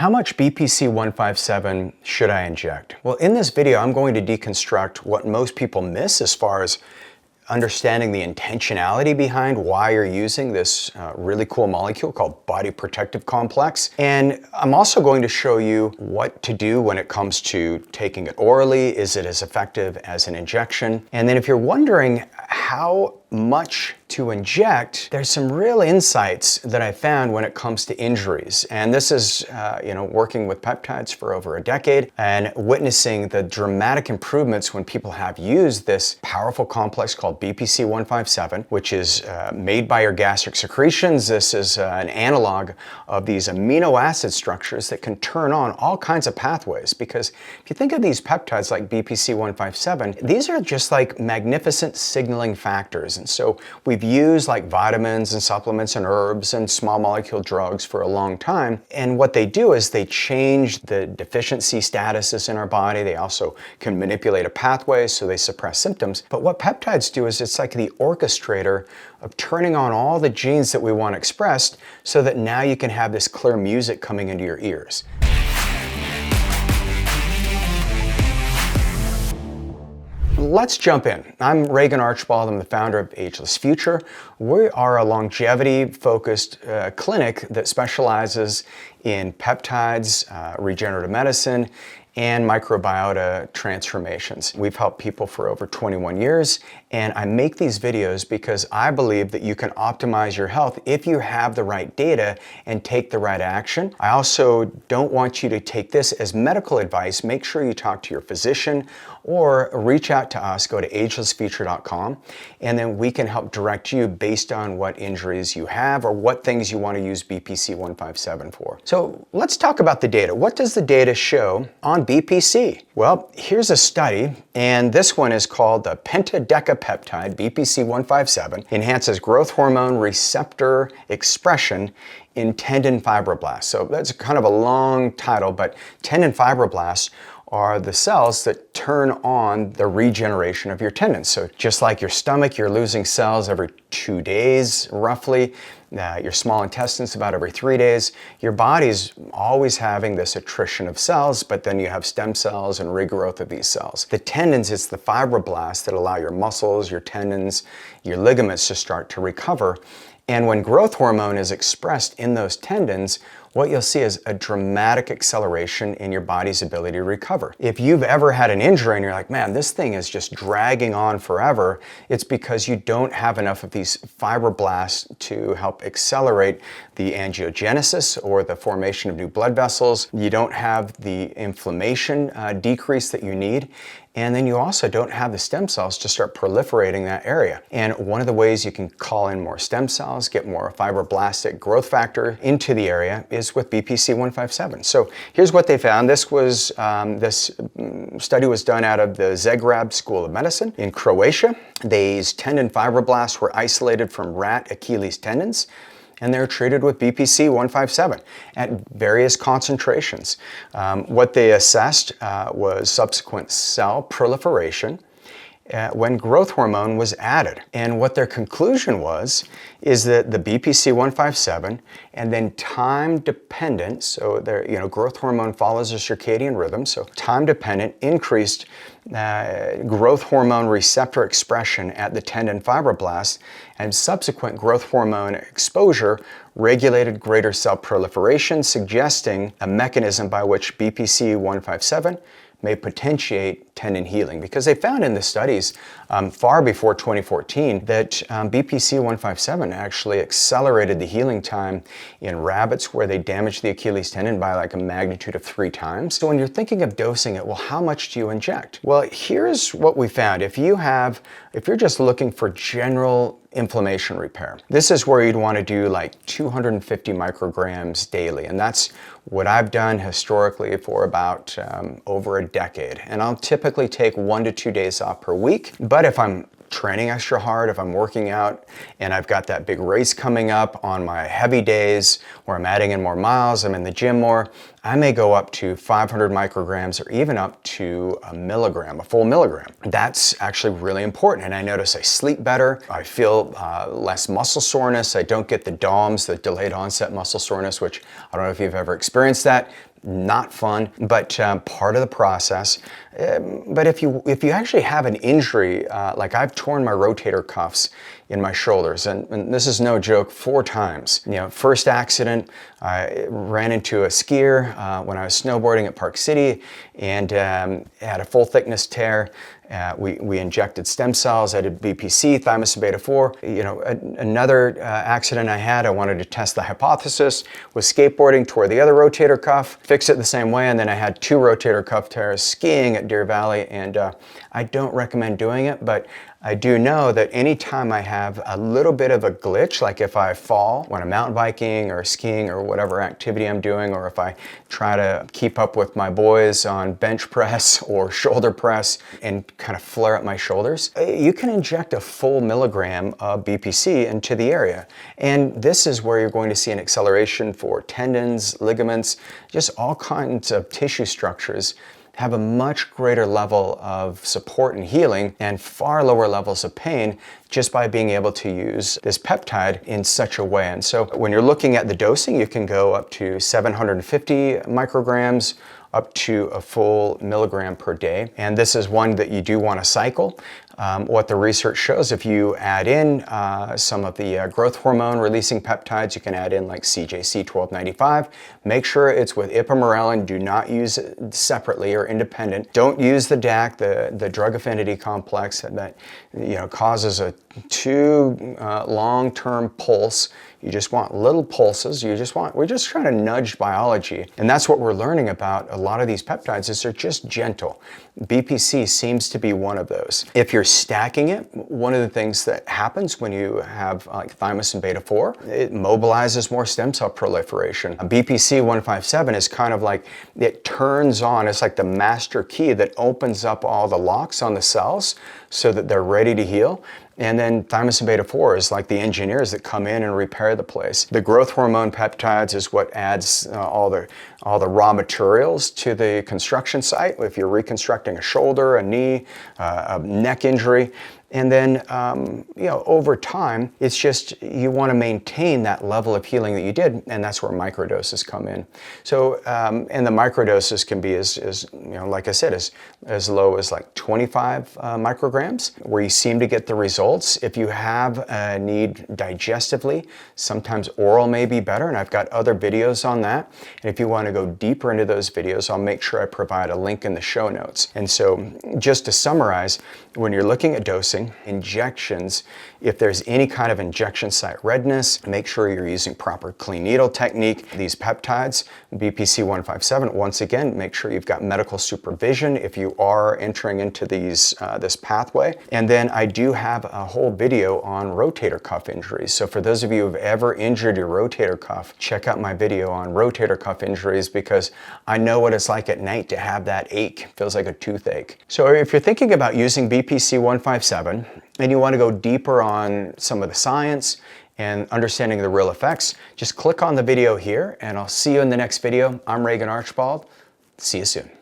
How much BPC-157 should I inject? Well, in this video, I'm going to deconstruct what most people miss as far as understanding the intentionality behind why you're using this really cool molecule called body protective complex. And I'm also going to show you what to do when it comes to taking it orally. Is it as effective as an injection? And then if you're wondering how much to inject, there's some real insights that I found when it comes to injuries. And this is, working with peptides for over a decade and witnessing the dramatic improvements when people have used this powerful complex called BPC-157, which is made by your gastric secretions. This is an analog of these amino acid structures that can turn on all kinds of pathways. Because if you think of these peptides like BPC-157, these are just like magnificent signaling factors. And so we've used like vitamins and supplements and herbs and small molecule drugs for a long time. And what they do is they change the deficiency statuses in our body. They also can manipulate a pathway, so they suppress symptoms. But what peptides do is it's like the orchestrator of turning on all the genes that we want expressed so that now you can have this clear music coming into your ears. Let's jump in. I'm Regan Archibald. I'm the founder of Ageless Future. We are a longevity-focused clinic that specializes in peptides, regenerative medicine, and microbiota transformations. We've helped people for over 21 years, and I make these videos because I believe that you can optimize your health if you have the right data and take the right action. I also don't want you to take this as medical advice. Make sure you talk to your physician or reach out to us. Go to agelessfuture.com, and then we can help direct you based on what injuries you have or what things you want to use BPC-157 for. So let's talk about the data. What does the data show on BPC? Well, here's a study, and this one is called the peptide BPC-157 enhances growth hormone receptor expression in tendon fibroblasts. So that's kind of a long title, but tendon fibroblasts are the cells that turn on the regeneration of your tendons. So just like your stomach, you're losing cells every 2 days, roughly. Your small intestines about every 3 days. Your body's always having this attrition of cells, but then you have stem cells and regrowth of these cells. The tendons, it's the fibroblasts that allow your muscles, your tendons, your ligaments to start to recover. And when growth hormone is expressed in those tendons, what you'll see is a dramatic acceleration in your body's ability to recover. If you've ever had an injury and you're like, man, this thing is just dragging on forever, it's because you don't have enough of these fibroblasts to help accelerate the angiogenesis or the formation of new blood vessels. You don't have the inflammation decrease that you need. And then you also don't have the stem cells to start proliferating that area. And one of the ways you can call in more stem cells, get more fibroblastic growth factor into the area is with BPC-157. So here's what they found. This study was done out of the Zagreb School of Medicine in Croatia. These tendon fibroblasts were isolated from rat Achilles tendons, and they're treated with BPC-157 at various concentrations. What they assessed was subsequent cell proliferation when growth hormone was added. And what their conclusion was is that the BPC-157 and then time-dependent, so their growth hormone follows a circadian rhythm, so time-dependent increased growth hormone receptor expression at the tendon fibroblasts, and subsequent growth hormone exposure regulated greater cell proliferation, suggesting a mechanism by which BPC-157 may potentiate tendon healing. Because they found in the studies far before 2014 that BPC-157 actually accelerated the healing time in rabbits where they damaged the Achilles tendon by like a magnitude of 3 times. So when you're thinking of dosing it, well, how much do you inject? Well, here's what we found. If you're just looking for general inflammation repair, this is where you'd want to do like 250 micrograms daily. And that's what I've done historically for about over a decade. And I'll typically take 1 to 2 days off per week. But if I'm training extra hard, if I'm working out and I've got that big race coming up on my heavy days where I'm adding in more miles, I'm in the gym more, I may go up to 500 micrograms or even up to a milligram, a full milligram. That's actually really important. And I notice I sleep better. I feel less muscle soreness. I don't get the DOMS, the delayed onset muscle soreness, which I don't know if you've ever experienced that. Not fun, but part of the process. But if you actually have an injury, like I've torn my rotator cuffs in my shoulders, and this is no joke, 4 times. You know, first accident, I ran into a skier when I was snowboarding at Park City, and had a full thickness tear. We injected stem cells. I did BPC, thymosin beta-4. You know, another accident I had, I wanted to test the hypothesis, was skateboarding, tore the other rotator cuff, fixed it the same way, and then I had 2 rotator cuff tears skiing at Deer Valley, and I don't recommend doing it, but I do know that anytime I have a little bit of a glitch, like if I fall when I'm mountain biking or skiing or whatever activity I'm doing, or if I try to keep up with my boys on bench press or shoulder press and kind of flare up my shoulders, you can inject a full milligram of BPC into the area. And this is where you're going to see an acceleration for tendons, ligaments, just all kinds of tissue structures have a much greater level of support and healing and far lower levels of pain just by being able to use this peptide in such a way. And so when you're looking at the dosing, you can go up to 750 micrograms, up to a full milligram per day. And this is one that you do want to cycle. What the research shows, if you add in some of the growth hormone releasing peptides, you can add in like CJC1295. Make sure it's with ipamorelin. Do not use it separately or independent. Don't use the DAC, the drug affinity complex that causes a too long-term pulse. You just want little pulses. We're just trying to nudge biology. And that's what we're learning about a lot of these peptides is they're just gentle. BPC seems to be one of those. If you're stacking it, one of the things that happens when you have like thymosin beta-4, it mobilizes more stem cell proliferation. BPC-157 is kind of like, it turns on, it's like the master key that opens up all the locks on the cells so that they're ready to heal. And then thymosin beta-4 is like the engineers that come in and repair the place. The growth hormone peptides is what adds all the raw materials to the construction site. If you're reconstructing a shoulder, a knee, a neck injury, and then, over time, it's just you want to maintain that level of healing that you did, and that's where microdoses come in. So, and the microdoses can be like I said, as low as like 25 micrograms, where you seem to get the results. If you have a need digestively, sometimes oral may be better, and I've got other videos on that. And if you want to go deeper into those videos, I'll make sure I provide a link in the show notes. And so, just to summarize, when you're looking at dosing, injections, if there's any kind of injection site redness, make sure you're using proper clean needle technique. These peptides, BPC-157, once again, make sure you've got medical supervision if you are entering into this pathway. And then I do have a whole video on rotator cuff injuries. So for those of you who've ever injured your rotator cuff, check out my video on rotator cuff injuries because I know what it's like at night to have that ache. It feels like a toothache. So if you're thinking about using BPC-157, and you want to go deeper on some of the science and understanding the real effects, just click on the video here and I'll see you in the next video. I'm Regan Archibald. See you soon.